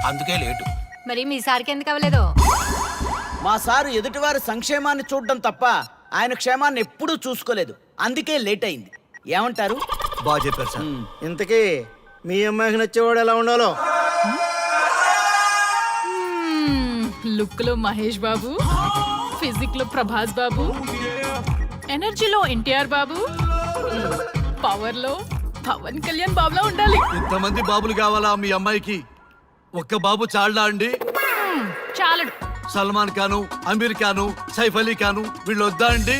అందుకే లేటు. మరి మీ సార్కి ఎందుకు అవ్వలేదు? మా సారు ఎదుటివారి సంక్షేమాన్ని చూడడం తప్ప ఆయన క్షేమాన్ని ఎప్పుడూ చూసుకోలేదు, అందుకే లేట్ అయింది. ఏమంటారు? బాగా చెప్పారు సార్. ఇంతకీ మీ అమ్మాయికి నచ్చేవాడు ఎలా ఉండాలో? లుక్ లో మహేష్ బాబు, ఫిజిక్ లో ప్రభాస్ బాబు, ఎనర్జీలో ఎన్టీఆర్ బాబు, పవర్ లో పవన్ కళ్యాణ్ బాబులా ఉండాలి. ఇంతమంది బాబులు కావాలా మీ అమ్మాయికి? ఒక్క బాబు చాళ్ళా అండి? చాలడు. సల్మాన్ ఖాను, అమీర్ ఖాను, సైఫ్ అలీ ఖాను వీళ్ళు వద్దా అండి?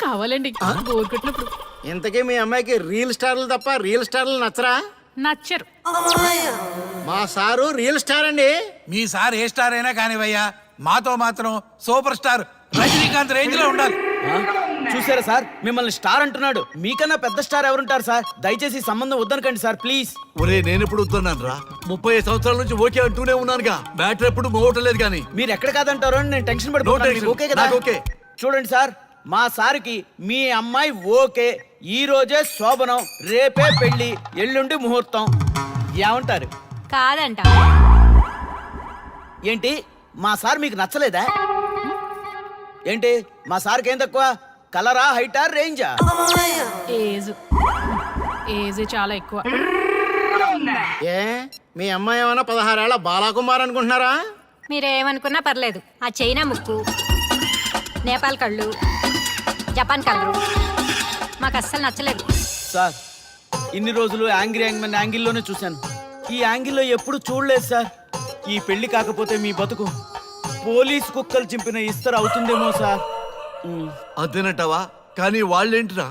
కావాలండి బోర్ కొట్టినప్పుడు. ఇంతకీ మీ అమ్మాయికి రియల్ స్టార్లు తప్ప రియల్ స్టార్లు నచ్చరా? నచ్చరు. మా సారు రియల్ స్టార్ అండి. మీ సార్ ఏ స్టార్ అయినా కానివయ్యా, మాతో మాత్రం సూపర్ స్టార్ రజనీకాంత్ రేంజ్ లో ఉండాలి. చూసారా సార్, మిమ్మల్ని స్టార్ అంటున్నాడు. మీకన్నా పెద్ద స్టార్ ఎవరుంటారు సార్? దయచేసి సంబంధం వద్దనకండి సార్, ప్లీజ్. ఒరే నేను ఎప్పుడు వస్తున్నాను రా? 35 సంవత్సరాల నుంచి ఓకే అంటూనే ఉన్నానుగా. బ్యాటరీ ఎప్పుడు మోగటలేదు కానీ. మీరు ఎక్కడ కాదంటారో అని నేను టెన్షన్ పడిపోతున్నాను. ఓకే కదా? ఓకే. చూడండి సార్, మా సార్కి మీ అమ్మాయి ఓకే. ఈ రోజే శోభనం, రేపే పెళ్లి, ఎల్లుండి ముహూర్తం. ఏమంటారు? కాదంట. ఏంటి, మా సార్ మీకు నచ్చలేదా ఏంటి? మా సార్కి ఏం తక్కువ? కలరా, హైటా, రేంజా? ఏజ్ చాలా ఎక్కువ. ఏ మీ అమ్మాయి ఏమైనా 16 ఏళ్ల బాలాకుమార్ అనుకుంటున్నారా? మీరేమనుకున్నా పర్లేదు. ఆ చైనా ముక్కు, నేపాల్ కళ్ళు, జపాన్ కళ్ళు మాకు అస్సలు నచ్చలేదు. సార్, ఇన్ని రోజులు యాంగ్రీ యాంగ్మెన్ యాంగిల్లోనే చూశాను. ఈ యాంగిల్లో ఎప్పుడు చూడలేదు సార్. ఈ పెళ్లి కాకపోతే మీ బతుకు పోలీస్ కుక్కలు చింపిన ఇస్తరు అవుతుందేమో సార్. అదేనంటావా? కానీ వాళ్ళేంటిరా?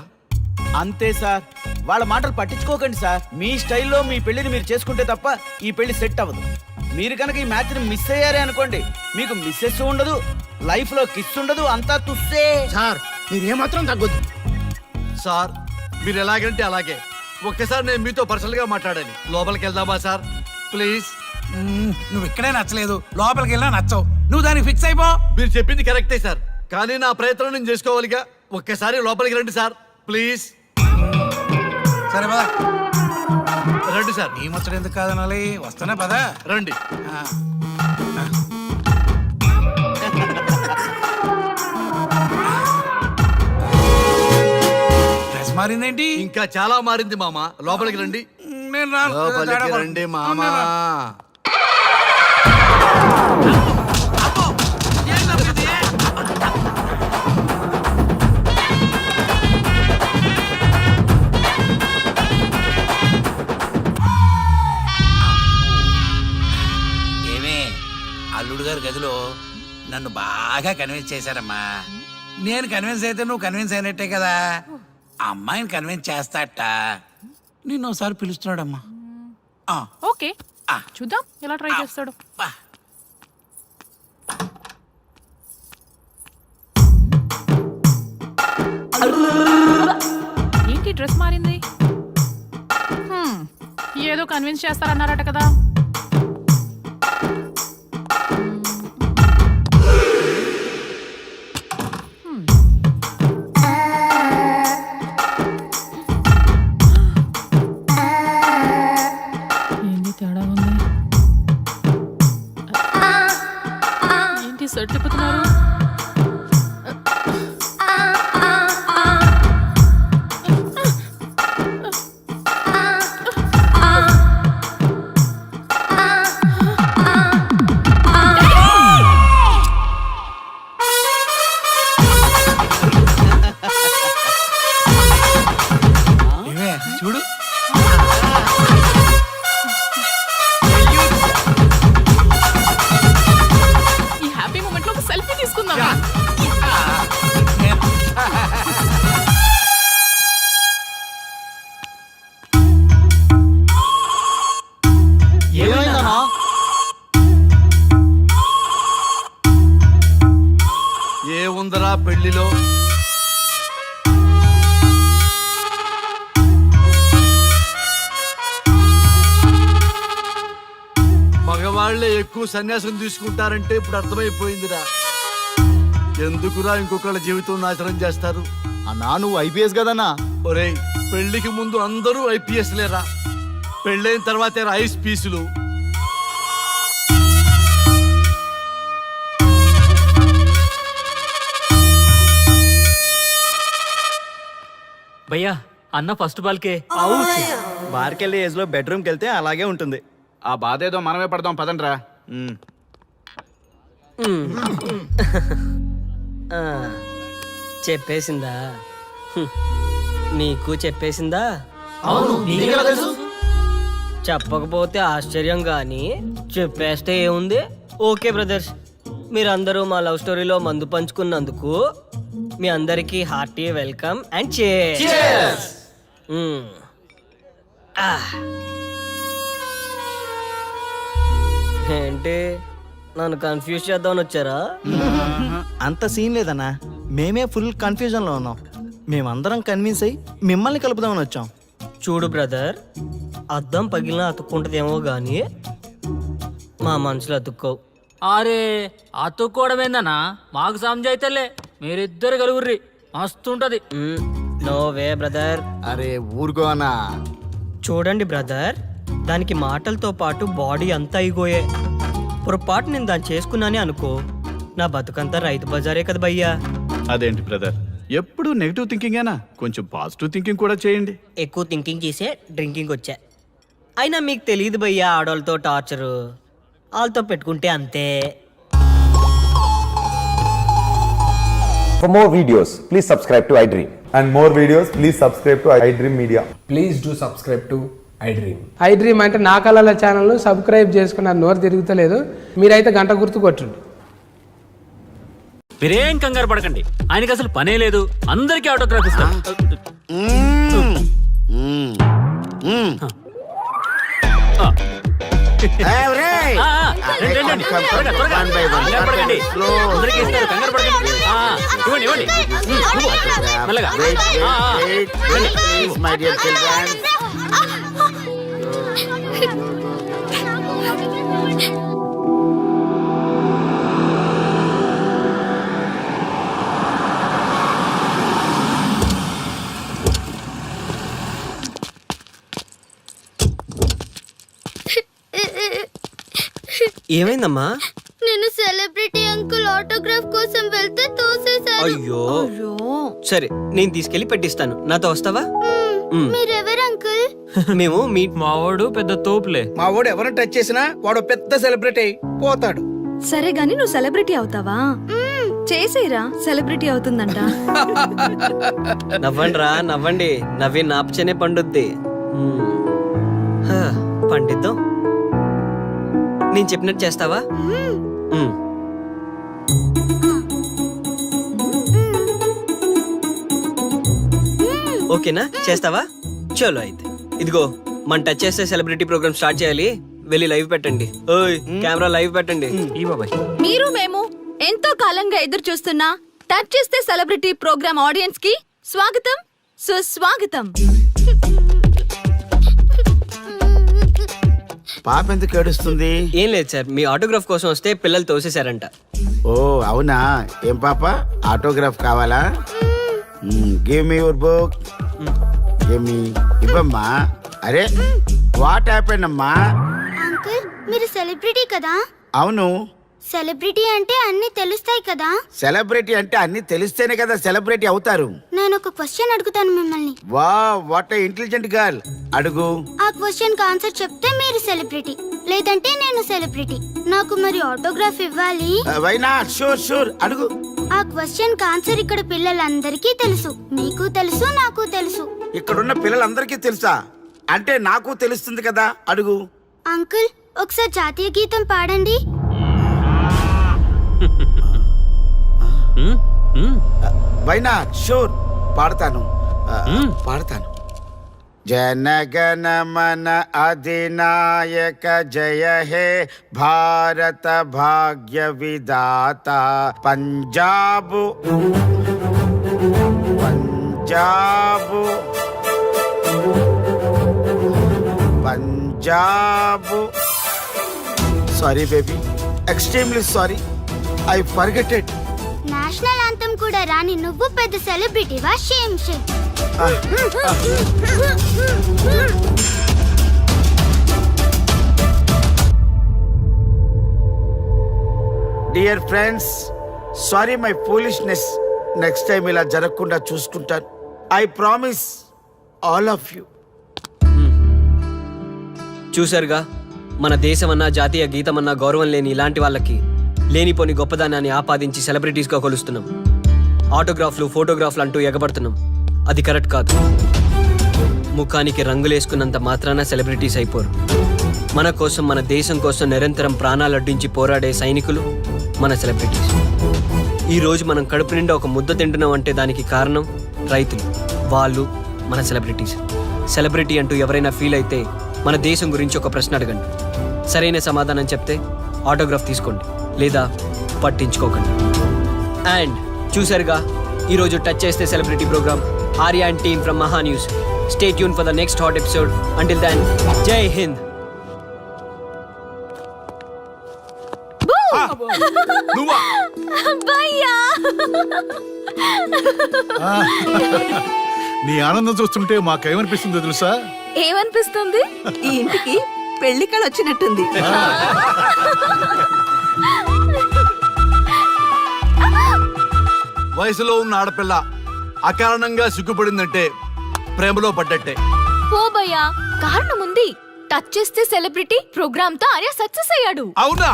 అంతే సార్, వాళ్ళ మాటలు పట్టించుకోకండి సార్. మీ స్టైల్లో మీ పెళ్లిని మీరు చేసుకుంటే తప్ప ఈ పెళ్లి సెట్ అవ్వదు. మీరు కనుక ఈ మ్యాచ్ని మిస్ అయ్యారే అనుకోండి, మీకు మిస్సెస్ ఉండదు, లైఫ్ లో కిస్ ఉండదు, అంతా తుస్సే. సార్ మీరేమాత్రం తగ్గొద్దు. సార్ మీరు ఎలాగంటే అలాగే. ఒక్కసారి నేను మీతో పర్సనల్ గా మాట్లాడాలి. లోపలికి వెళ్దామా సార్? ప్లీజ్. నువ్వు ఇక్కడే నచ్చలేదు, లోపలికి వెళ్ళినా నచ్చవు. నువ్వు దానికి ఫిక్స్ అయిపో. మీరు చెప్పింది కరెక్టే సార్, కానీ నా ప్రయత్నం నేను చేసుకోవాలిగా. ఒక్కసారి లోపలికి రండి సార్, ప్లీజ్. సరే పదా, రండి సార్. నీ ముచ్చట ఎందుకు కాదనాలి? వస్తానే పదా, రండి. డ్రెస్ మారిందేంటి? ఇంకా చాలా మారింది మామ. లోపలికి రండి. నేను రాను. లోపలికి రండి మామ. ఏమే, అల్లుడు గారి గదిలో నన్ను బాగా కన్విన్స్ చేశారమ్మా. నేను కన్విన్స్ అయితే నువ్వు కన్విన్స్ అయినట్టే కదా. ఆ అమ్మాయిని కన్విన్స్ చేస్తాట. నిన్ను ఒకసారి పిలుస్తున్నాడమ్మా. ఓకే, చూద్దాం ఎలా ట్రై చేస్తాడు. ఏంటి డ్రెస్ మారింది? ఏదో కన్విన్స్ చేస్తారన్నారట కదా. ఏంటి తేడా ఉంది? ఏంటి షర్ట్ తిప్పుతున్నారు? ఏమే చూడు, ఈ హ్యాపీ మూమెంట్ లో ఒక సెల్ఫీ తీసుకుందాం. ఏమైందన్నా? ఏముందరా పెళ్లిలో? మగవాళ్లే ఎక్కువ సన్యాసం తీసుకుంటారంటే ఇప్పుడు అర్థమైపోయిందిరా. ఎందుకురా ఇంకొకళ్ళ జీవితం నాశనం చేస్తారు? అన్నా నువ్వు ఐపీఎస్ కదన్నా. ఒరేయ్, పెళ్లికి ముందు అందరూ ఐపీఎస్ లేరా, పెళ్ళైన తర్వాతే ఐస్ పీసులు. భయ్యా అన్న ఫస్ట్ బాల్కే బార్కెళ్ళే ఏజ్ లో బెడ్రూమ్కి వెళ్తే అలాగే ఉంటుంది. ఆ బాధ ఏదో మనమే పడదాం పదండ్రా. చెప్పేసిందా? నీకు చెప్పేసిందా? చెప్పకపోతే ఆశ్చర్యం గాని చెప్పేస్తే ఏముంది? ఓకే బ్రదర్స్, మీరందరూ మా లవ్ స్టోరీలో మందు పంచుకున్నందుకు మీ అందరికీ హార్టీ వెల్కమ్ అండ్ cheers. ఏంటి నన్ను కన్ఫ్యూజ్ చేద్దామని వచ్చారా? అంత సీన్ లేదన్నా, మేమే ఫుల్ కన్ఫ్యూజన్ లో ఉన్నాం. మేమందరం కన్విన్స్ అయ్యి మిమ్మల్ని కలుపుదామని వచ్చాం. చూడు బ్రదర్, అద్దం పగిలిన అతుక్కుంటదేమో గాని మా మనసులో అతుక్కో. అరే అతుక్కోవడమేందన్నా, మాకు సంజాయితేలే, మీరిద్దరు కలుగుర్రి మస్తుంటది. No way brother. అరే ఊరుకో అన్నా. చూడండి బ్రదర్, దానికి మాటలతో పాటు బాడీ అంతా అయిపోయే. పొరపాటు నేను దాన్ని చేసుకున్నానే అనుకో, నా బతుకంతా రైతు బజారే కదా భయ్యా. అదేంటి బ్రదర్, ఎప్పుడు నెగిటివ్ థింకింగేనా? కొంచెం పాజిటివ్ థింకింగ్ కూడా చేయండి. ఎక్కువ థింకింగ్ చేసే డ్రింకింగ్ వచ్చా. అయినా మీకు తెలియదు భయ్యా ఆడవాళ్ళతో టార్చరు. వాళ్ళతో పెట్టుకుంటే అంతే. For more videos, please subscribe to iDream. And more videos, please subscribe to iDream Media. Please do subscribe to iDream. iDream అంటే నా కళల ఛానల్ సబ్స్క్రైబ్ చేసుకున్న నోరు తిరుగుతలేదు. మీరైతే గంట గుర్తు కొట్టండి. మీరేం కంగారు పడకండి, ఆయనకి అసలు పనే లేదు, అందరికీ ఆటోగ్రాఫ్ ఇస్తారు. అందరికీ ఇస్తారు, కంగారు పడకండి. ఇవ్వండి ఇవ్వండి మెల్లగా. ఏమైందమ్మా? నేను సెలబ్రిటీ అంకుల్ ఆటోగ్రాఫ్ కోసం వెళ్తే తోసేశారు. అయ్యో, సరే నేను తీసుకెళ్లి పెట్టిస్తాను. నాతో వస్తావా? మీరెవరు అంకుల్? మేము మీ మావాడు పెద్ద తోపులే. మా వాడు ఎవరిని టచ్ చేసినా వాడు పెద్ద సెలబ్రిటీ అయి పోతాడు. సరే గాని నువ్వు సెలబ్రిటీ అవుతావా? చేసేరా, సెలబ్రిటీ అవుతుందంట. నవ్వండిరా నవ్వండి, నవ్వి నాపచనే పండుద్ది. పండిద్దాం. నేను చెప్పినట్టు చేస్తావా? ఓకేనా, చేస్తావా? చలో అయితే ఇదిగో, మన టచ్ చేస్తే సెలబ్రిటీ ప్రోగ్రామ్ స్టార్ట్ చేయాలి. వెళ్ళి లైవ్ పెట్టండి. ఓయ్ కెమెరా లైవ్ పెట్టండి. ఈ బాబాయ్, మీరు మేము ఎంతో కాలంగా ఎదురు చూస్తున్నా టచ్ చేస్తే సెలబ్రిటీ ప్రోగ్రామ్ ఆడియన్స్ కి స్వాగతం, సుస్వాగతం. పాప ఎందుకు ఏడుస్తుంది? ఏం లేదు సార్, మీ ఆటోగ్రాఫ్ కోసం వస్తే పిల్లలు తోసేశారంట. ఓ అవునా? ఏం పాప, ఆటోగ్రాఫ్ కావాలా? Give me your book. Give me. ఇవ్వమ్మా. అరే వాట్ హ్యాపెండ్ అమ్మా? అంకుల్ మీరు సెలబ్రిటీ కదా? అవును. సెలబ్రిటీ అంటే అన్ని తెలుస్తాయి కదా? సెలబ్రిటీ అంటే అన్ని తెలిస్తేనే కదా సెలబ్రిటీ అవుతారు. నేను ఒక క్వశ్చన్ అడుగుతాను మిమ్మల్ని. వా వాట్ ఏ ఇంటెలిజెంట్ గర్ల్. అడుగు. ఆ క్వశ్చన్ కి ఆన్సర్ చెప్తే మీరు సెలబ్రిటీ, లేదంటే నేను సెలబ్రిటీ. నాకు మరి ఆటోగ్రాఫ్ ఇవ్వాలి. Why not? షూర్ షూర్, అడుగు. ఆ క్వశ్చన్ కి ఆన్సర్ ఇక్కడ పిల్లలందరికీ తెలుసు, మీకు తెలుసు, నాకు తెలుసు. ఇక్కడున్న పిల్లలందరికీ తెలుసా? అంటే నాకు తెలుస్తుంది కదా. అడుగు. అంకుల్ ఒకసారి జాతీయ గీతం పాడండి. Why not? షూర్, పాడతాను. పాడతాను. జనగణ మన అధినాయక జయ హే భారత భాగ్య విధాత. Punjab Punjab Punjab. Sorry baby, extremely sorry, I forget it. National anthem కూడా రాని నువ్వు పెద్ద సెలబ్రిటీవా? Shame shame. Dear friends, sorry my foolishness. Next time ఇలా జరగకుండా చూసుకుంటాను. I promise. All of you. చూశారుగా, మన దేశమన్నా జాతీయ గీతమన్నా గౌరవం లేని ఇలాంటి వాళ్ళకి లేనిపోని గొప్పదానాన్ని ఆపాదించి సెలబ్రిటీస్గా కొలుస్తున్నాం. ఆటోగ్రాఫ్లు, ఫోటోగ్రాఫ్లు అంటూ ఎగబడుతున్నాం. అది కరెక్ట్ కాదు. ముఖానికి రంగులేసుకున్నంత మాత్రాన సెలబ్రిటీస్ అయిపోరు. మన కోసం, మన దేశం కోసం నిరంతరం ప్రాణాలు అడ్డించి పోరాడే సైనికులు మన సెలబ్రిటీస్. ఈరోజు మనం కడుపు నిండా ఒక ముద్ద తింటున్నాం అంటే దానికి కారణం రైతులు. వాళ్ళు మన సెలబ్రిటీస్. సెలబ్రిటీ అంటూ ఎవరైనా ఫీల్ అయితే మన దేశం గురించి ఒక ప్రశ్న అడగండి. సరైన సమాధానం చెప్తే ఆటోగ్రాఫ్ తీసుకోండి, లేదా పట్టించుకోకండి. అండ్ చూసారుగా, ఈరోజు టచ్ చేస్తే celebrity programme. Arya and team from Maha news. Stay tune for the next hot episode. Until then, Jai Hind. భయ్యా నీ ఆనందం చూస్తుంటే మాకేమనిపిస్తుందో తెలుసా? ఏమనిపిస్తుంది? ఈ ఇంటికి పెళ్లి కళ వచ్చినట్టుంది. వయసులో ఉన్న ఆడపిల్ల అకారణంగా సిగ్గుపడిందంటే ప్రేమలో పడ్డట్టే. ఓ భయ్యా, కారణం ఉంది. టచ్ చేస్తే సెలబ్రిటీ ప్రోగ్రామ్ తో ఆర్య సక్సెస్ అయ్యాడు. అవునా?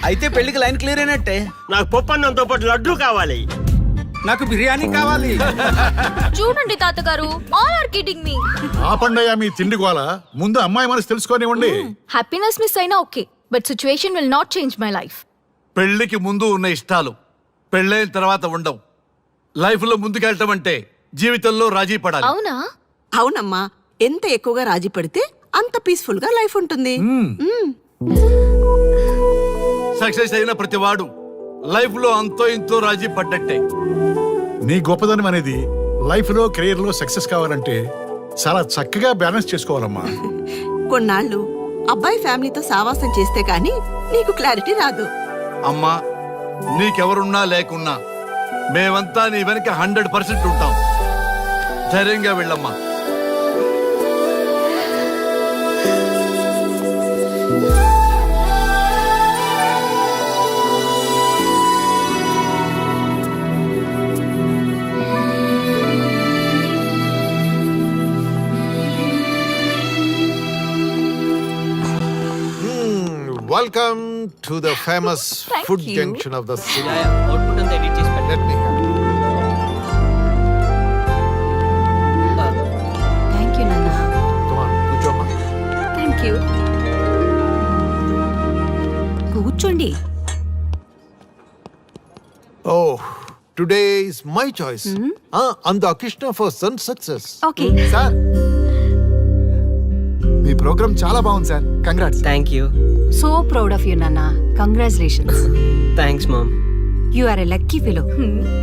అయితే పెళ్లికి లైన్ క్లియర్ అయినట్టే. నాకు పప్పన్నంతో పాటు లడ్డు కావాలి. నాకు బిర్యానీ కావాలి. చూడండి తాతగారు, ఆల్ ఆర్ కిడింగ్ మీ. ఆపండయ్యా మీ తిండి గోల. ముందు అమ్మాయి మనసు తెలుసుకోనివ్వండి. హ్యాపీనెస్ మిస్ అయినా okay, but situation will not change my life. పెళ్లికి ముందు ఉన్న ఇష్టాలు పెళ్ళైన తర్వాత ఉండవు. లైఫ్ లో ముందుకెళ్ళటం అంటే జీవితంలో రాజీ పడాలి. అవునా? అవునమ్మా, ఎంత ఎక్కువగా రాజీ పడితే అంత పీస్ఫుల్ గా లైఫ్ ఉంటుంది. సక్సెస్ అయిన ప్రతివాడు లైఫ్ లో అంతో ఇంతో రాజీ పడ్డట్టే. నీ గొప్పదనం అనేది లైఫ్ లో కెరీర్ లో సక్సెస్ కావాలంటే చాలా చక్కగా బ్యాలెన్స్ చేసుకోవాలమ్మా. కొన్నాళ్ళు అబ్బాయి ఫ్యామిలీతో సావాసం చేస్తే కానీ నీకు క్లారిటీ రాదు. అమ్మా, నీకెవరున్నా లేకున్నా మేమంతా నీ వెనక 100% ఉంటాం. ధైర్యంగా వెళ్ళమ్మా. Welcome to the famous Thank food you. junction of the city. Output అంతా ఎడిట్ చేసి పెట్టండి. Let me help. Thank you నాన్న. Come on, కూర్చోమ్మా. Thank you. కూర్చోండి. Oh, today is my choice. Andakishna for son success. Okay. Sir, మీ programme చాలా బాగుంది sir. Congrats. Thank you. So proud of you నాన్న. Congratulations. Thanks mom. You are a lucky fellow.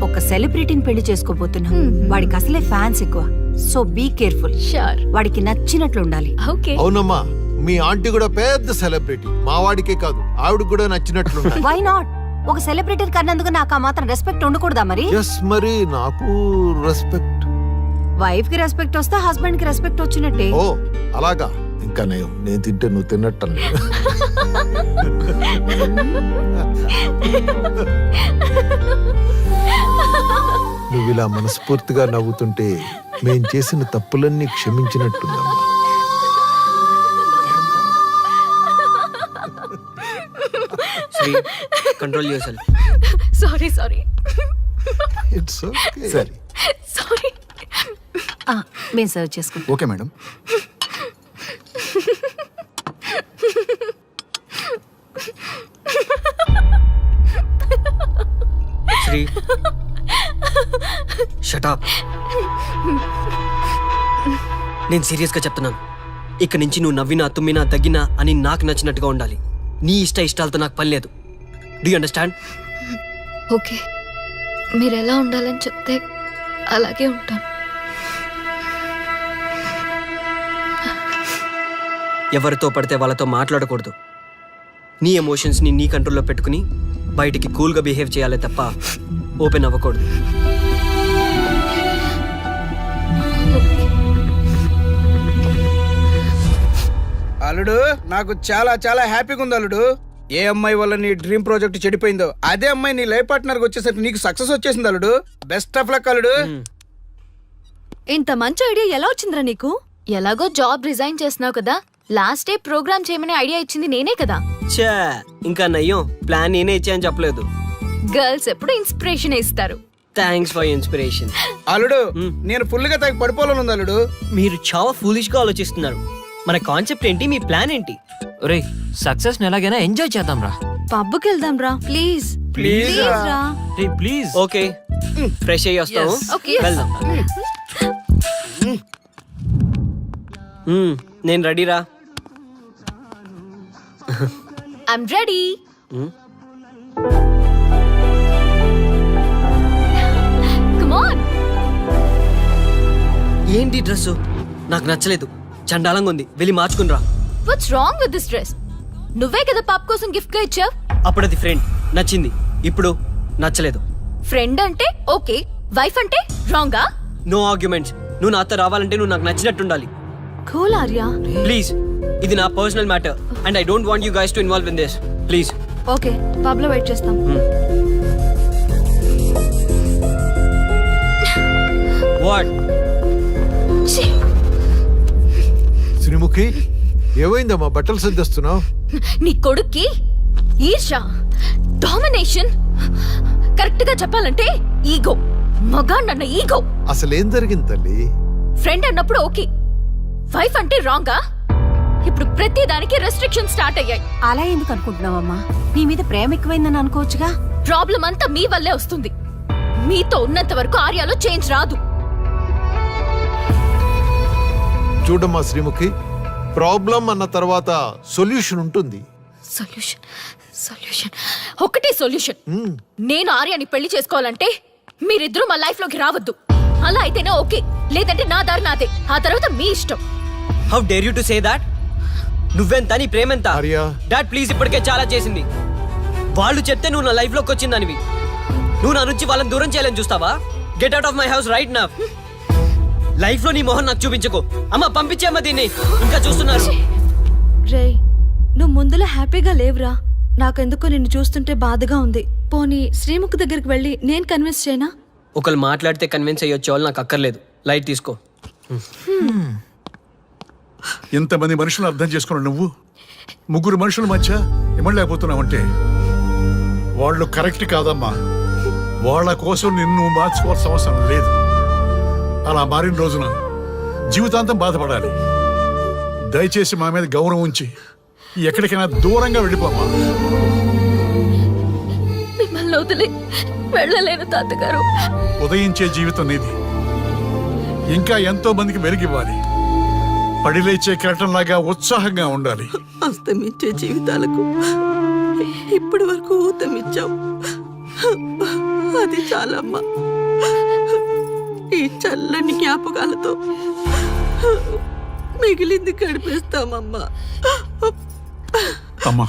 ఒక సెలబ్రిటీని పెళ్లి చేసుకోబోతున్నాం. వాడికి అసలే ఫ్యాన్స్ ఎక్కువ. So be careful. షూర్. వాడికి నచ్చినట్లు ఉండాలి. ఓకే. అవునమ్మా, మీ ఆంటీ కూడా పెద్ద సెలబ్రిటీ. మా వాడికే కాదు, ఆవిడ కూడా నచ్చినట్లు. Why not? ఒక సెలబ్రిటీ కన్నందుకు నాకు ఆ మాత్రం రెస్పెక్ట్ ఉండకూడదా మరి? ఎస్, మరి నాకు రెస్పెక్ట్. వైఫ్ కి రెస్పెక్ట్ వస్తే హస్బెండ్ కి రెస్పెక్ట్ వచ్చినట్టే. ఓ అలాగా? ఇంకా నేను తింటే నువ్వు తిన్నట్టు. నువ్వు ఇలా మనస్ఫూర్తిగా నవ్వుతుంటే మేం చేసిన తప్పులన్నీ క్షమించినట్టుందమ్మా. Sri, control yourself. Sorry. It's okay. సరే, సారీ. మేము సర్వ్ చేసుకుంటాం. Okay madam. Sri, shut up. నేను సీరియస్గా చెప్తున్నాను. ఇక్కడి నుంచి నువ్వు నవ్వినా, తుమ్మినా, దగ్గినా అని నాకు నచ్చినట్టుగా ఉండాలి. నీ ఇష్టాలతో నాకు పని లేదు. Do you understand? ఓకే, మీరు ఎలా ఉండాలని చెప్తే అలాగే ఉంటాను. ఎవరితో పడితే వాళ్ళతో మాట్లాడకూడదు. నీ ఎమోషన్స్ని నీ కంట్రోల్లో పెట్టుకుని బయటికి కూల్గా బిహేవ్ చేయాలి తప్ప ఓపెన్ అవ్వకూడదు. అల్లుడు, నాకు చాలా చాలా హ్యాపీగా ఉంది అల్లుడు. ఏ అమ్మాయి వల్ల నీ డ్రీమ్ ప్రాజెక్ట్ చెడిపోయిందో అదే అమ్మాయి నీ లైఫ్ పార్ట్నర్ వచ్చేసరికి నీకు సక్సెస్ వచ్చేసింది అల్లుడు. బెస్ట్ ఆఫ్ లక్ అల్లుడు. ఇంత మంచి ఐడియా ఎలా వచ్చిందిరా నీకు? ఎలాగో జాబ్ రిజైన్ చేస్తున్నావు కదా, లాస్ట్ డే ప్రోగ్రామ్ చేయమని ఐడియా ఇచ్చింది నేనే కదా. చా ఇంకా నయ్యం, ప్లాన్ నేనే ఇచ్చాయని చెప్పలేదు. గర్ల్స్ ఎప్పుడు ఇన్స్పిరేషన్ ఇస్తారు. Thanks for inspiration. అల్లుడు నేను ఫుల్ గా తగ్గ పడిపోవాలని అల్లుడు. మీరు చాలా ఫూలిష్ గా ఆలోచిస్తున్నారు. మన కాన్సెప్ట్ ఏంటి, మీ ప్లాన్ ఏంటి? ఒరే సక్సెస్ ఎలాగైనా ఎంజాయ్ చేద్దాం రా. పబ్కి వెళ్దాం రా ప్లీజ్. ప్లీజ్ రా. రే ప్లీజ్. ఓకే ఫ్రెష్ అయ్యి వస్తాము. Okay. వెళ్దాం. నేను రెడీరా. I'm ready. Come on. ఏంటి డ్రెస్ నాకు నచ్చలేదు, చండాలంగా ఉంది, వెళ్ళి మార్చుకునిరా. What's wrong with this dress? నువ్వే కదా పాప్ కోసం గిఫ్ట్ గా ఇచ్చావు. అప్పుడు అది ఫ్రెండ్, నచ్చింది. ఇప్పుడు నచ్చలేదు. ఫ్రెండ్ అంటే ఓకే, వైఫ్ అంటే రాంగా? No arguments. నువ్వు నాతో రావాలంటే నువ్వు నాకు నచ్చినట్టు ఉండాలి. కూల్ ఆర్యా. ప్లీజ్, ఇది నా personal matter and I don't want you guys to involve in this. Please. Okay, pub లో వెయిట్ చేస్తాం. వాట్? శ్రీముఖి ఏమైందమ్మా, బట్టలు సర్దేస్తున్నావు? నీ కొడుక్కి ఈర్ష, డామినేషన్, కరెక్ట్ గా చెప్పాలంటే ఈగో. మగాండన్న ఈగో. అసలేం జరిగింది తల్లి? ఫ్రెండ్ అన్నప్పుడు ఓకే, వైఫ్ అంటే రాంగా? ఇప్పుడు ప్రతి దానికి రెస్ట్రిక్షన్ స్టార్ట్ అయ్యాయి. అలా ఎందుకు అనుకుంటున్నావమ్మా? నీ మీద ప్రేమ ఎక్కువైందని అనుకోవచ్చుగా. ప్రాబ్లం అంతా మీ వల్లే వస్తుంది. మీతో ఉన్నంత వరకు ఆర్యాలో చేంజ్ రాదు. చూడమ్మా శ్రీముఖి, ప్రాబ్లం అన్న తర్వాత సొల్యూషన్ ఉంటుంది. సొల్యూషన్ సొల్యూషన్ ఒకటే సొల్యూషన్. నేను ఆర్యాని పెళ్లి చేసుకోవాలంటే మీరిద్దరూ మా లైఫ్ లోకి రావద్దు. అలా అయితేనే ఓకే, లేదంటే నా దారి నాదే. ఆ తర్వాత మీ ఇష్టం. How dare you to say that? నువ్వెంత, నీ ప్రేమెంత? ఆర్యా. డాడ్ ప్లీజ్, ఇప్పటికే చాలా చేసింది. వాళ్ళు చెప్తే నువ్వు నా లైఫ్ లోకి వచ్చిందనివి. నువ్వు నా నుంచి వాళ్ళని దూరం చేయాలని చూస్తావా? Get out of my house right now. Life లో నీ మొహం నాకు చూపించకు. అమ్మ పంపించేమ్మ దీన్ని, ఇంకా చూస్తున్నారు. రే, నువ్వు ముందులో హ్యాపీగా లేవురా. నాకెందుకో నిన్ను చూస్తుంటే బాధగా ఉంది. పోనీ శ్రీముఖ్ దగ్గరికి వెళ్ళి నేను కన్విన్స్ చేయనా? ఒకళ్ళు మాట్లాడితే కన్విన్స్ అయ్యొచ్చే వాళ్ళు నాకు అక్కర్లేదు. లైట్ తీసుకో. ఇంతమంది మనుషులను అర్థం చేసుకున్నావు నువ్వు. ముగ్గురు మనుషుల మధ్య ఇమ్మలేకపోతున్నావంటే వాళ్ళు కరెక్ట్ కాదమ్మా. వాళ్ళ కోసం నిన్ను మార్చుకోవాల్సిన అవసరం లేదు. అలా మారిన రోజున జీవితాంతం బాధపడాలి. దయచేసి మా మీద గౌరవం ఉంచి ఎక్కడికైనా దూరంగా వెళ్ళిపోమ్మా. మిమ్మల్ని వదిలి వెళ్ళలేను తాతగారు. ఉదయించే జీవితం నీది. ఇంకా ఎంతో మందికి వెలిగివ్వాలి. పడిలేచే కెరటంలాగా ఉత్సాహంగా ఉండాలి. అస్తమించే జీవితాలకు ఇప్పటి వరకు ఊతమిచ్చాం. అది చాలమ్మా. ఈ చల్లని జ్ఞాపకాలతో మిగిలింది గడిపేస్తామమ్మా. అమ్మా,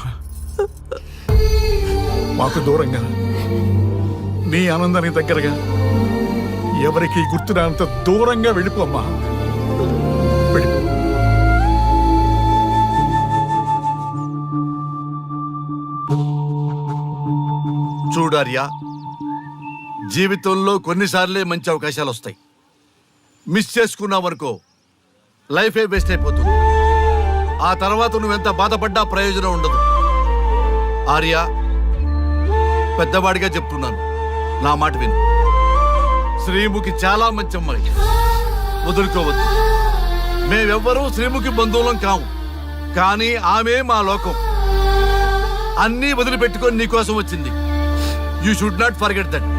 మాకు దూరంగా, నీ ఆనందానికి దగ్గరగా, ఎవరికి గుర్తురానంత దూరంగా వెళ్ళిపోమ్మా. వెళ్ళిపో. చూడార్యా, జీవితంలో కొన్నిసార్లే మంచి అవకాశాలు వస్తాయి. మిస్ చేసుకున్నావనుకో లైఫే వేస్ట్ అయిపోతుంది. ఆ తర్వాత నువ్వెంత బాధపడ్డా ప్రయోజనం ఉండదు. ఆర్య, పెద్దవాడిగా చెప్తున్నాను, నా మాట విను. శ్రీముఖి చాలా మంచి అమ్మాయి, వదులుకోవద్దు. మేమెవ్వరూ శ్రీముఖి బంధువులం కాము, కానీ ఆమె మా లోకం. అన్నీ వదిలిపెట్టుకొని నీకోసం వచ్చింది. You should not forget that.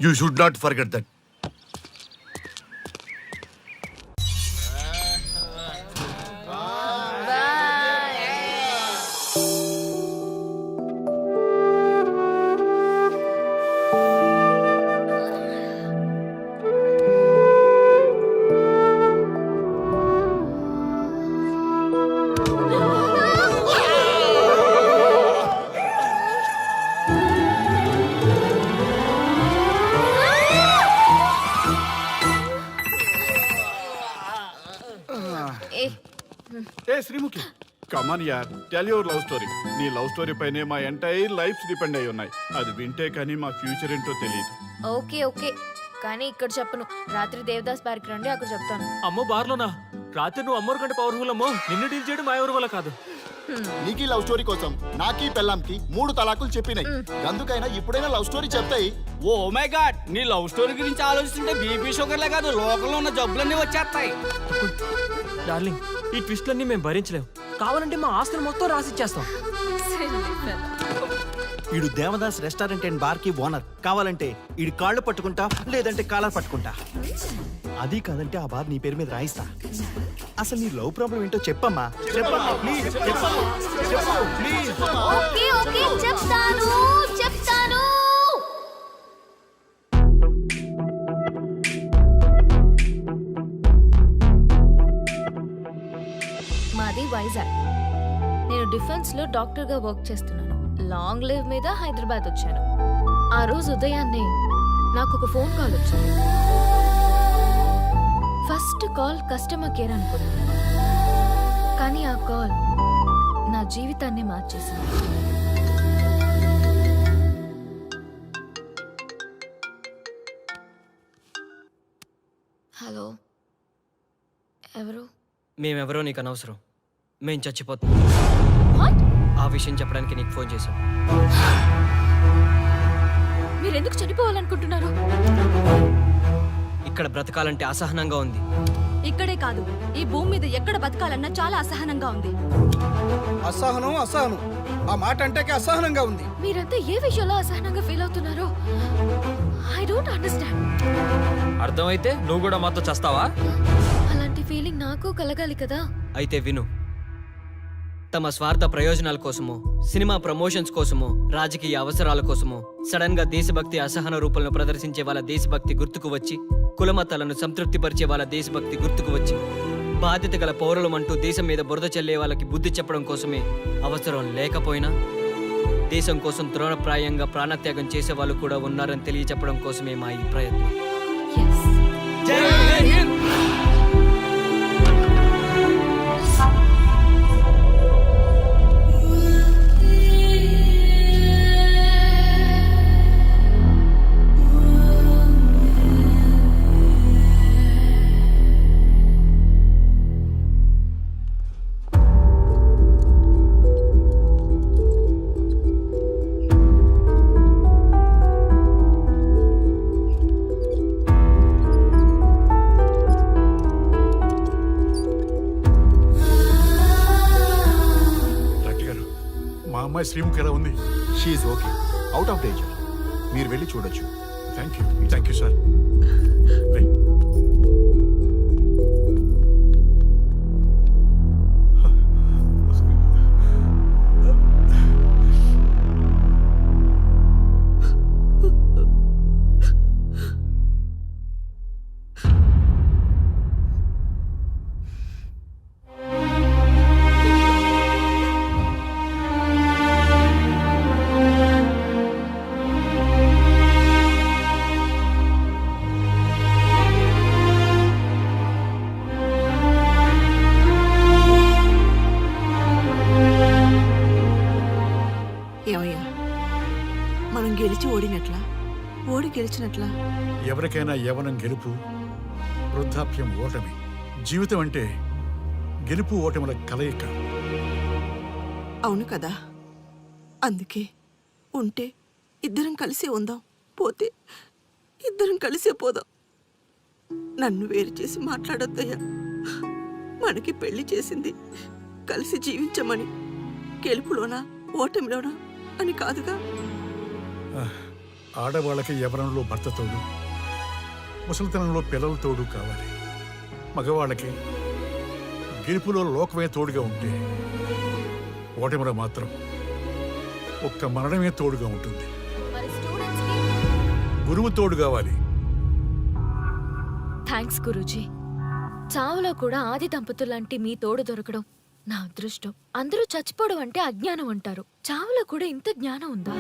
You should not forget that. ఏ Srimukhi, come on, tell your love story. నీ లవ్ స్టోరీ పైనే మా ఎంటైర్ లైఫ్ డిపెండ్ అయి ఉన్నాయి. అది వింటే కానీ మా ఫ్యూచర్ ఏంటో తెలియదు. ఓకే ఓకే, కానీ ఇక్కడ చెప్పను. రాత్రి దేవదాస్ బార్కి రండి, అక్కడ చెప్తాను. అమ్మో బార్లోనా? రాత్రి నువ్వు అమ్మోరు కంటే పవర్ఫుల్ అమ్మో. నిన్ను డీల్ చేయడం మా ఎవరి వల్ల కాదు. నీకీ లవ్ స్టోరీ కోసం నాకీ పెళ్ళాంకి 3 తలాకులు చెప్పినాయి. అందుకైనా ఇప్పుడైనా లవ్ స్టోరీ చెప్తాయి. ఓ మై గాడ్, నీ లవ్ స్టోరీ గురించి ఆలోచిస్తుంటే బీపీ షుగర్లే కాదు లోకంలో ఉన్న జబ్బులన్నీ వచ్చేస్తాయి. డార్లింగ్, ఈ ట్విస్ట్లన్నీ మేము భరించలేం. కావాలంటే మా ఆస్తులు మొత్తం రాసిచ్చేస్తాం. ఈడు దేవదాస్ రెస్టారెంట్ అండ్ బార్ కి ఓనర్. కావాలంటే ఈడు కాళ్ళు పట్టుకుంటా, లేదంటే కాలర్ పట్టుకుంటా. అది కాదంటే ఆ బార్ నీ పేరు మీద రాయిస్తా. అసలు నీ లవ్ ప్రాబ్లం ఏంటో చెప్పమ్మా. చెప్పమ్మా ప్లీజ్, చెప్పమ్మా, చెప్పు ప్లీజ్. ఓకే ఓకే చెప్తాను చెప్తాను. మాది వైజాగ్. నేను డిఫెన్స్ లో డాక్టర్ గా వర్క్ చేస్తున్నాను. లాంగ్ లీవ్ మీద హైదరాబాద్ వచ్చాను. ఆ రోజు ఉదయాన్నే నాకు ఒక ఫోన్ కాల్ వచ్చింది. ఫస్ట్ కాల్ కస్టమర్ కేర్ అనుకున్నాను, కానీ ఆ కాల్ నా జీవితాన్ని మార్చేసింది. హలో, ఎవరు? మేమెవరో నీకు అనవసరం. మేం చచ్చిపోతాం. వాట్? ఆ విషయం చెప్పడానికి నీకు ఫోన్ చేశాం. మీరెందుకు చనిపోవాలనుకుంటున్నారు? ఇక్కడ బ్రతకాలంటే అసహనంగా ఉంది. ఇక్కడే కాదు, ఈ భూమి మీద ఎక్కడ బతకాలన్నా చాలా అసహనంగా ఉంది. అసహనం అసహనం, ఆ మాట అంటే అసహనంగా ఉంది. మీరంతా ఏ విషయంలో అసహనంగా ఫీల్ అవుతున్నారో ఐ డోంట్ అండర్స్టాండ్. అర్థమైతే నువ్వు కూడా మాతో చేస్తావా? అలాంటి ఫీలింగ్ నాకు కలగాలి కదా. అయితే విను. తమ స్వార్థ ప్రయోజనాల కోసమో, సినిమా ప్రమోషన్స్ కోసమో, రాజకీయ అవసరాల కోసమో సడన్ గా దేశభక్తి అసహన రూపంలో ప్రదర్శించే వాళ్ళ దేశభక్తి గుర్తుకు వచ్చి, కులమతాలను సంతృప్తిపరిచే వాళ్ళ దేశభక్తి గుర్తుకు వచ్చి, బాధ్యత గల పౌరులమంటూ దేశం మీద బురద చల్లే వాళ్ళకి బుద్ధి చెప్పడం కోసమే, అవసరం లేకపోయినా దేశం కోసం తృణప్రాయంగా ప్రాణత్యాగం చేసే వాళ్ళు కూడా ఉన్నారని తెలియచెప్పడం కోసమే మా ఈ ప్రయత్నం. మా అమ్మాయి శ్రీముఖి ఎలా ఉంది? She's okay, out of danger. మీరు వెళ్ళి చూడొచ్చు. Thank you sir. ఏమయ్యా, మనం గెలిచి ఓడినట్లా, ఓడి గెలిచినట్లా? ఎవరికైనా యవనం గెలుపు, వృద్ధాప్యం ఓటమి. జీవితం అంటే గెలుపు ఓటముల కలయిక. అవును కదా, అందుకే ఉంటే ఇద్దరం కలిసే ఉందాం, పోతే ఇద్దరం కలిసే పోదాం. నన్ను వేరు చేసి మాట్లాడొద్దయ్యా. మనకి పెళ్లి చేసింది కలిసి జీవించమని, గెలుపులోనా ఓటమిలోనా అని కాదుగా. ఆడవాళ్ళకి యవనంలో భర్త తోడు, ముసలితనంలో పిల్లల తోడు కావాలి. మగవాళ్ళకి గెలుపులో లోకమే తోడుగా ఉంటే, ఓటమిలో మాత్రం ఒక్క మరణమే తోడుగా ఉంటుంది. గురువు తోడు కావాలి. థ్యాంక్స్ గురూజీ. చావులో కూడా ఆది దంపతులాంటి మీ తోడు దొరకడం నా అదృష్టం. అందరూ చచ్చిపోవడం అంటే అజ్ఞానం అంటారు, చావులో కూడా ఇంత జ్ఞానం ఉందా?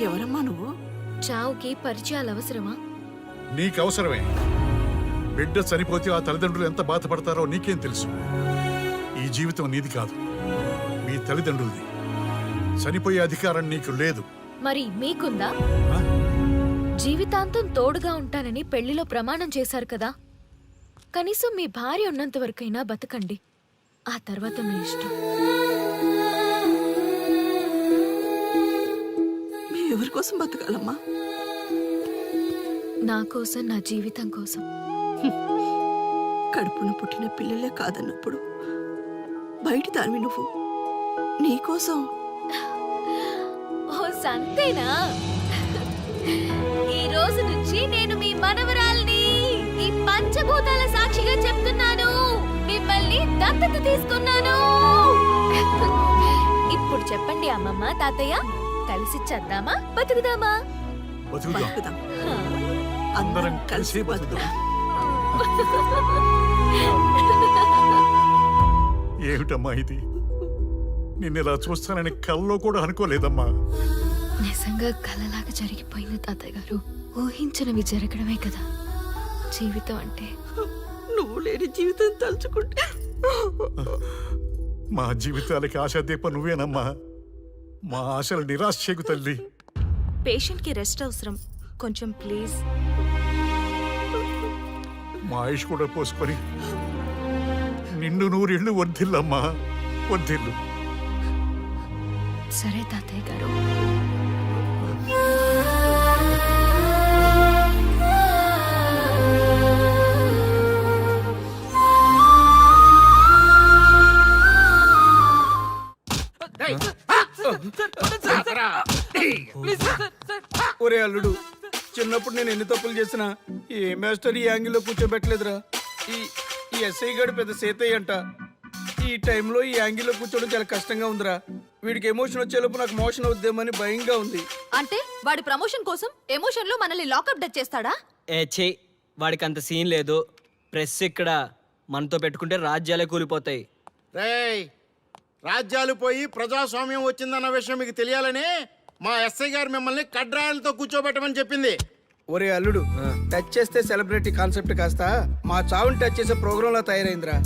ఎవరమ్మా నువ్వు? చావుకి పరిచయాలు అవసరమా? నీకు అవసరమే. బిడ్డ చనిపోతే ఆ తల్లిదండ్రులు ఎంత బాధపడతారో నీకేం తెలుసు? ఈ జీవితం నీది కాదు, మీ తల్లిదండ్రులది. చనిపోయే అధికారం నీకు లేదు. మరి మీకుందా? జీవితాంతం తోడుగా ఉంటానని పెళ్లిలో ప్రమాణం చేశారు కదా, కనీసం మీ భార్య ఉన్నంత వరకైనా బతకండి. ఆ తర్వాత మీ ఇష్టం. మేము ఎవరి కోసం బతకాలమ్మా? నా కోసం, నా జీవితం కోసం. కడుపున పుట్టిన పిల్లలే కాదన్నప్పుడు బయటి దానివి నువ్వు నీకోసం. ఓ సంతేనా? ఈ రోజు నుంచి నేను మీ మనవరాల్ని. ఈ పంచభూతాల సాక్షిగా చెప్తున్నాను, మిమ్మల్ని దత్తత తీసుకున్నాను. ఇప్పుడు చెప్పండి అమ్మమ్మ, తాతయ్య, కలిసి చద్దామా బతుకుదామా? బతుకుదాం. అందరం కలిసి బతుకుదాం. ఏమిటమ్మా ఇది? నిన్నిలా చూస్తానని కల్లో కూడా అనుకోలేదమ్మా. నిజంగా కలలాగా జరిగిపోయింది తాతయ్య గారు. ఊహించినవి జరగడమే కదా జీవితం అంటే. నువ్వు లేని జీవితం తలుచుకుంటే మా జీవితాలకి ఆశాదీప నువ్వేనమ్మా. మా ఆశలు నిరాశ చేయకు తల్లి. పేషెంట్ కి రెస్ట్ అవసరం, కొంచెం ప్లీజ్. మా ఆయుష్ కూడా పోసుకొని నిండు నూరేళ్ళు వర్ధిల్లమ్మా, వర్ధిల్లు. సరే తాతయ్య గారు. ఒరే అల్లుడు, చిన్నప్పుడు నేను ఎన్ని తప్పులు చేసినా ఏ మాస్టర్ ఈ యాంగిల్లో కూర్చోబెట్టలేదురా. ఈ ఎస్ఐ గడు పెద్ద సేతయ్య అంట. ఈ టైంలో ఈ యాంగిల్లో కూర్చోవడం చాలా కష్టంగా ఉందిరా. వీడికి ఎమోషన్ వచ్చేలోపు నాకు మోషన్ అవుద్దేమని భయంగా ఉంది. అంటే వాడి ప్రమోషన్ కోసం ఎమోషన్ లో మనల్ని లాకప్ డెత్ చేస్తాడా? ఛీ, వాడికి అంత సీన్ లేదు. ప్రెస్ ఇక్కడ మనతో పెట్టుకుంటే రాజ్యాలే కూలిపోతాయి. రేయ్, రాజ్యాలు పోయి ప్రజాస్వామ్యం వచ్చిందన్న విషయం మీకు తెలియాలని మా ఎస్ఐ గారు మిమ్మల్ని కడ్రాయలతో కూర్చోబెట్టమని చెప్పింది. ఒరే అల్లుడు, టచ్ చేస్తే సెలబ్రిటీ కాన్సెప్ట్ కాస్త మా చావుని టచ్ చేసే ప్రోగ్రామ్ లా తయారైందిరా.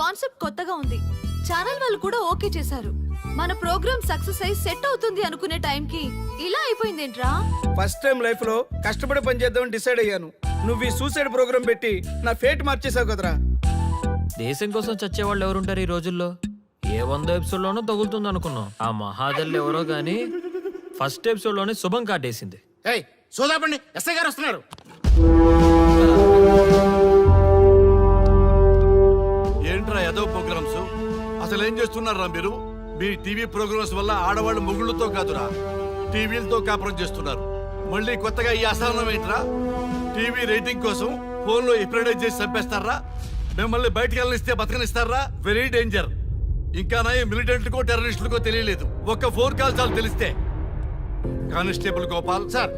కాన్సెప్ట్ కొత్తగా ఉంది, ఛానల్ వాళ్ళు కూడా ఓకే చేశారు. మన ప్రోగ్రామ్ సక్సెస్ అయి సెట్ అవుతుంది అనుకునే టైంకి ఇలా అయిపోయిందేంట్రా? ఫస్ట్ టైం లైఫ్ లో కష్టపడి పని చేద్దామని డిసైడ్ అయ్యాను. నువ్వు ఈ సూసైడ్ ప్రోగ్రామ్ పెట్టి నా ఫేట్ మార్చేసావు కదరా. దేశం కోసం చచ్చేవాళ్ళు ఎవరుంటారు ఈ రోజుల్లో? ఏ 100 ఎపిసోడ్లోనో తగులుతుంది అనుకున్నాం. ఆ మహాదల్ ఎవరో గానీ ఫస్ట్ ఎపిసోడ్లోనే శుభం కాటేసింది. ఏయ్ సోదాపండి, ఎస్ఐ గారు వస్తున్నారు. ఏంట్రా ఏదో ప్రోగ్రామ్స్? అసలు ఏం చేస్తున్నారా మీరు? మీ టీవీ ప్రోగ్రామ్స్ వల్ల ఆడవాళ్ళు మొగుళ్ళతో కాదురా, టీవీలతో కాపురం చేస్తున్నారు. మళ్ళీ కొత్తగా ఈ అసహనం ఏంట్రా? టీవీ రేటింగ్ కోసం ఫోన్లో ఎప్రిడైజ్ చేసి చంపేస్తారా? మిమ్మల్ని బయటకు వెళ్ళనిస్తే బతకనిస్తారా? Very danger. ఇంకా నా మిలిటెంట్లకో టెర్రరిస్టులకో తెలియలేదు, ఒక్క ఫోన్ కాల్ చాలు తెలిస్తే. కానిస్టేబుల్ గోపాల్ సార్,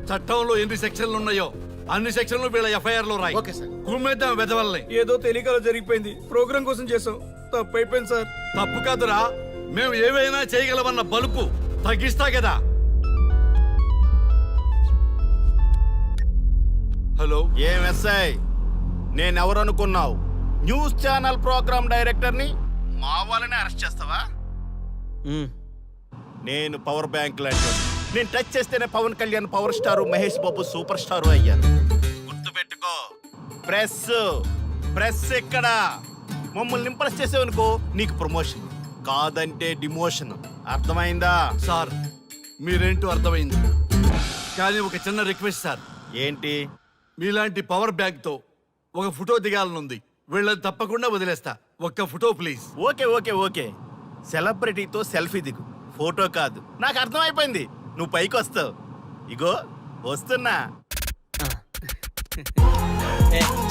చట్టంలో ఎన్ని సెక్షన్లు ఉన్నాయో అన్ని సెక్షన్లు వీళ్ళ ఎఫ్ఐఆర్ లో రాయి. Okay sir. కుమ్మేద్దాం వెదవల్ని. ఏదో తెలియకలో జరిగిపోయింది, ప్రోగ్రామ్ కోసం చేసాం, తప్పు అయిపోయింది సార్. తప్పు కాదురా, మేము ఏవైనా చేయగలమన్న బలుపు తగ్గిస్తా కదా. హలో, ఏం ఎస్ఐ, నేనెవరు అనుకున్నావు? న్యూస్ ఛానల్ ప్రోగ్రామ్ డైరెక్టర్ని. మా వాళ్ళని అరెస్ట్ చేస్తావా? నేను పవర్ బ్యాంక్ లాంటి, నేను టచ్ చేస్తేనే Pawan Kalyan power star, Mahesh Babu super star అయ్యాను. గుర్తుపెట్టుకో, ప్రెస్ ఇక్కడ మమ్మల్ని ఇంప్రెస్ చేసేవనుకో నీకు ప్రమోషన్, కాదంటే డిమోషన్. అర్థమైందా? సార్ మీరేంటో అర్థమైంది, కానీ ఒక చిన్న రిక్వెస్ట్ సార్. ఏంటి? మీలాంటి పవర్ బ్యాంక్ తో ఒక ఫోటో దిగాలనుంది. వీళ్ళని తప్పకుండా వదిలేస్తా, ఒక్క ఫోటో ప్లీజ్. ఓకే, సెలబ్రిటీతో సెల్ఫీ దిగు, ఫోటో కాదు. నాకు అర్థమైపోయింది, నువ్వు పైకి వస్తావు. ఇగో వస్తున్నా.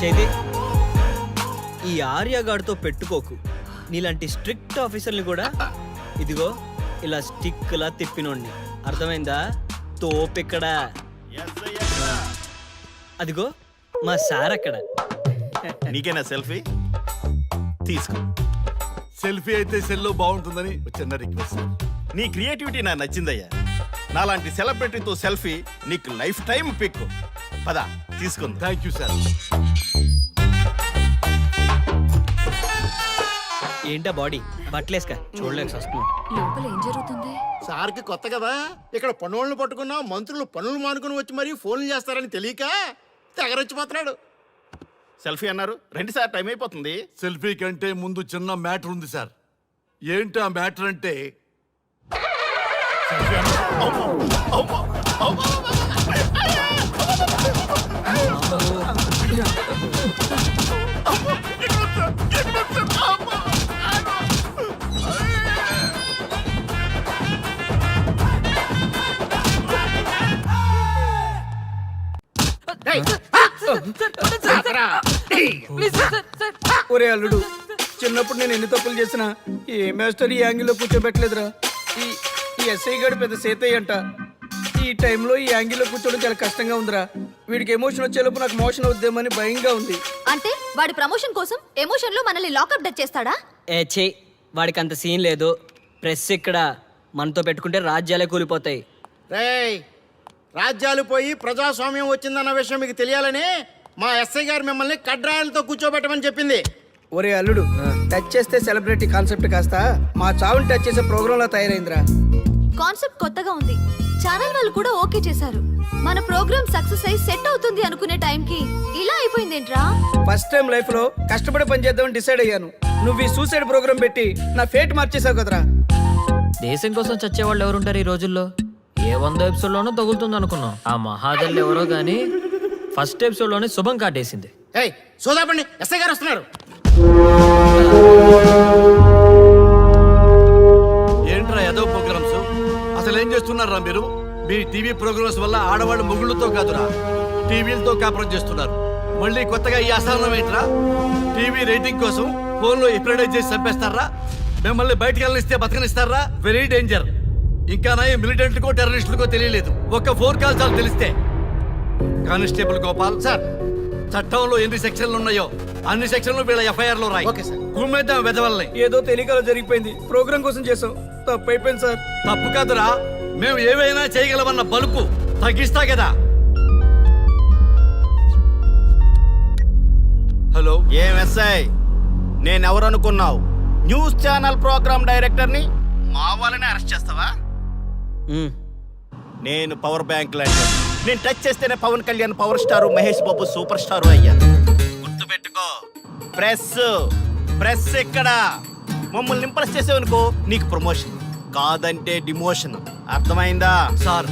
చేది, ఈ ఆర్యగాడితో పెట్టుకోకు. నీలాంటి స్ట్రిక్ట్ ఆఫీసర్ని కూడా ఇదిగో ఇలా స్టిక్ లా తిప్పినోడిని. అర్థమైందా? తోపెక్కడ. అదిగో మా సార్ అక్కడ. నీకేనా సెల్ఫీ? తీసుకో. సెల్ఫీ అయితే సెల్లో బాగుంటుందని ఒక చిన్న రిక్వెస్ట్. నీ క్రియేటివిటీ నాకు నచ్చిందయ్యా. నాలాంటి సెలబ్రిటీతో సెల్ఫీ నీకు లైఫ్ టైం పిక్. పద తీసుకుంది. Thank you sir. ఏంటా బాడీ బట్టలేసుక చూడలేక వస్తున్నాం. లోపల ఏం జరుగుతుంది? సార్కి కొత్త కదా, ఇక్కడ పనులను పట్టుకున్నా మంత్రులు పనులు మానుకుని వచ్చి మరీ ఫోన్లు చేస్తారని తెలియక తెగరొచ్చిపోతున్నాడు. సెల్ఫీ అన్నారు, 2 సార్ టైం అయిపోతుంది. సెల్ఫీ కంటే ముందు చిన్న మ్యాటర్ ఉంది సార్. ఏంటి ఆ మ్యాటర్ అంటే ఒరే అల్లుడు, చిన్నప్పుడు నేను ఎన్ని తప్పులు చేసినా ఏ మాస్టర్ ఈ యాంగిల్లో కూర్చోబెట్టలేదురా. ఈ ఎస్ఐ గడు పెద్ద సేతయ్య అంట. ఈ టైంలో ఈ యాంగిల్లో కూర్చోవడం చాలా కష్టంగా ఉందిరా. వీడికి ఎమోషన్ వచ్చేలోపు నాకు మోషన్ అవుద్దేమని భయంగా ఉంది. అంటే వాడి ప్రమోషన్ కోసం ఎమోషన్ లో మనల్ని లాకప్ డెత్ చేస్తాడా? ఛీ, వాడికి అంత సీన్ లేదు. ప్రెస్ ఇక్కడ మనతో పెట్టుకుంటే రాజ్యాలే కూలిపోతాయి. రేయ్, రాజ్యాలు పోయి ప్రజాస్వామ్యం వచ్చిందన్న విషయం మీకు తెలియాలని మా ఎస్ఐ గారు మిమ్మల్ని కడ్రాయలతో కూర్చోబెట్టమని చెప్పింది. ఒరే అల్లుడు, టచ్ చేస్తే సెలబ్రిటీ కాన్సెప్ట్ కాస్త మా చావుని టచ్ చేసే ప్రోగ్రామ్ లా తయారైందిరా. కాన్సెప్ట్ కొత్తగా ఉంది. ఛానల్ వాళ్ళు కూడా ఓకే చేశారు. మన ప్రోగ్రామ్ సక్సెస్ అయి సెట్ అవుతుంది అనుకునే టైంకి ఇలా అయిపోయిందేంట్రా? ఫస్ట్ టైం లైఫ్ లో కష్టపడి పని చేద్దామని డిసైడ్ అయ్యాను. నువ్వు ఈ సూసైడ్ ప్రోగ్రామ్ పెట్టి నా ఫేట్ మార్చేసావు కదరా. దేశం కోసం చచ్చేవాళ్ళు ఎవరుంటారు ఈ రోజుల్లో? ఏ 100 ఎపిసోడ్లోనో తగులుతుంది అనుకున్నాం. ఆ మహాదల్ ఎవరో గానీ ఫస్ట్ ఎపిసోడ్లోనే శుభం కాటేసింది. ఏయ్ సోదాపండి, ఎస్ఐ గారు వస్తున్నారు. ఏంట్రా ఏదో ప్రోగ్రామ్స్? అసలు ఏం చేస్తున్నారా మీరు? మీ టీవీ ప్రోగ్రామ్స్ వల్ల ఆడవాళ్ళు మొగుళ్ళతో కాదురా, టీవీలతో కాపురం చేస్తున్నారు. మళ్ళీ కొత్తగా ఈ అసహనం ఏంట్రా? టీవీ రేటింగ్ కోసం ఫోన్లో ఎప్రిడైజ్ చేసి చంపేస్తారా? మిమ్మల్ని బయటకు వెళ్ళనిస్తే బతకనిస్తారా? Very danger. ఇంకా నా మిలిటెంట్లకో టెర్రరిస్టులకో తెలియలేదు, ఒక్క ఫోన్ కాల్ చాలు తెలిస్తే. కానిస్టేబుల్ గోపాల్ సార్, చట్టంలో ఎన్ని సెక్షన్లు ఉన్నాయో అన్ని సెక్షన్లు వీళ్ళ ఎఫ్ఐఆర్ లో రాయి. కుమ్మేద్దాం వెదవల్ని. ఏదో తెలియకలో జరిగిపోయింది, ప్రోగ్రామ్ కోసం చేసాం, తప్పు అయిపోయింది సార్. తప్పు కాదురా, మేము ఏవైనా చేయగలమన్న బలుపు తగ్గిస్తా కదా. హలో, ఏం ఎస్ఐ, నేనెవరు అనుకున్నావు? న్యూస్ ఛానల్ ప్రోగ్రామ్ డైరెక్టర్ని. మా వాళ్ళని అరెస్ట్ చేస్తావా? నేను పవర్ బ్యాంక్ లాంటి. నేను టచ్ చేస్తేనే Pawan Kalyan power star, Mahesh Babu super star అయ్యాను. గుర్తుపెట్టుకో, ప్రెస్ ఇక్కడ మమ్మల్ని ఇంప్రెస్ చేసేవనుకో నీకు ప్రమోషన్, కాదంటే డిమోషన్. అర్థమైందా? సార్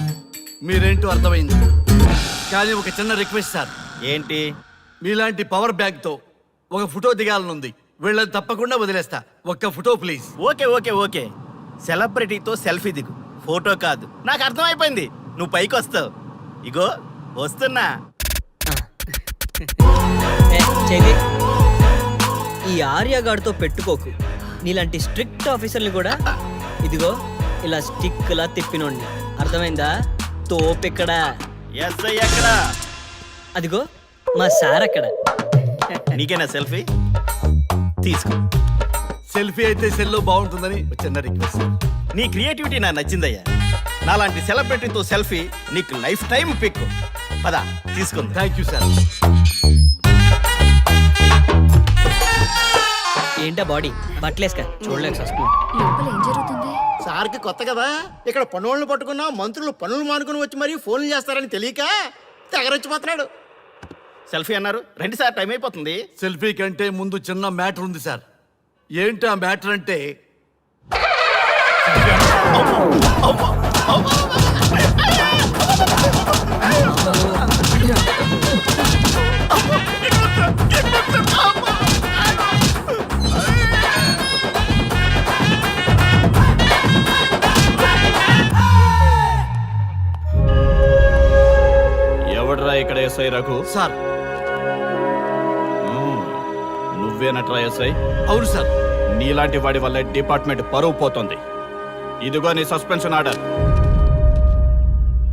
మీరేంటో అర్థమైంది, కానీ ఒక చిన్న రిక్వెస్ట్ సార్. ఏంటి? మీలాంటి పవర్ బ్యాంక్ తో ఒక ఫోటో దిగాలనుంది. వీళ్ళని తప్పకుండా వదిలేస్తా, ఒక్క ఫోటో ప్లీజ్. ఓకే సెలబ్రిటీతో సెల్ఫీ దిగు, ఫోటో కాదు. నాకు అర్థమైపోయింది, నువ్వు పైకి వస్తావు. ఇగో వస్తున్నా. ఈ ఆర్యగాడితో పెట్టుకోకు. నీలాంటి స్ట్రిక్ట్ ఆఫీసర్ని కూడా ఇదిగో ఇలా స్టిక్ లా తిప్పినోండి. అర్థమైందా? తోపెక్కడ, ఎస్ఐ ఎక్కడ? అదిగో మా సార్ అక్కడ. నీకేనా సెల్ఫీ? తీసుకో. సెల్ఫీ అయితే సెల్లో బాగుంటుందని ఒక చిన్న రిక్వెస్ట్ సార్. నీ క్రియేటివిటీ నాకు నచ్చిందయ్యా. నాలాంటి సెలబ్రిటీతో సెల్ఫీ నీకు లైఫ్ టైం పిక్. పద తీసుకుంది. Thank you sir. ఏంటా బాడీ బట్టలేసుక చూడలేక వస్తున్నాం. లోపల ఏం జరుగుతుంది? సార్కి కొత్త కదా, ఇక్కడ పనులను పట్టుకున్నా మంత్రులు పనులు మానుకుని వచ్చి మరీ ఫోన్లు చేస్తారని తెలియక తెగరొచ్చిపోతున్నాడు. సెల్ఫీ అన్నారు, 2 సార్ టైం అయిపోతుంది. సెల్ఫీ కంటే ముందు చిన్న మ్యాటర్ ఉంది సార్. ఏంటి ఆ మ్యాటర్ అంటే ఎవడ్రా ఇక్కడ ఎస్ఐ రఘు? సార్. నువ్వేనట్రా ఎస్ఐ? అవును సార్. నీలాంటి వాడి వల్ల డిపార్ట్మెంట్ పరువు పోతుంది. ఇదిగో నీ సస్పెన్షన్ ఆర్డర్.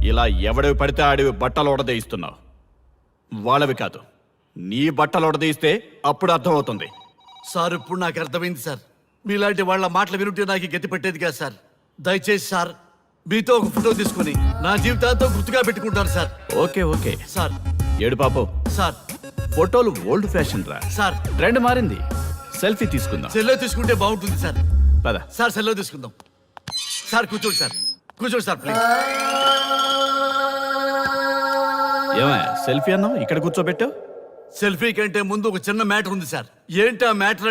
ఇలా ఎవడివి పడితే ఆడివి బట్టలు ఉడదీయిస్తున్నావు. వాళ్ళవి కాదు, నీ బట్టలు ఉడదీయిస్తే అప్పుడు అర్థమవుతుంది. సార్ ఇప్పుడు నాకు అర్థమైంది సార్. మీలాంటి వాళ్ళ మాటలు వినుంటే నాకు గతి పెట్టేది కాదు సార్. దయచేసి సార్ మీతో ఒక ఫోటో తీసుకుని నా జీవితాంతో గుర్తుగా పెట్టుకుంటాను సార్. Okay sir. ఏడు పాపు సార్. ఫోటోలు ఓల్డ్ ఫ్యాషన్ రా సార్. ట్రెండ్ మారింది. సెల్ఫీ తీసుకుందాం. సెల్లో తీసుకుంటే బాగుంటుంది సార్. పద. సార్ సెల్లో తీసుకుందాం. సార్ కూర్చోండి సార్, కూర్చోండి సార్ ప్లీజ్. ఏమయ్య సెల్ఫీ అన్నావు, ఇక్కడ కూర్చోబెట్టావు? సెల్ఫీ కంటే ముందు ఒక చిన్న మ్యాటర్ ఉంది సార్. ఏంటి ఆ మ్యాటర్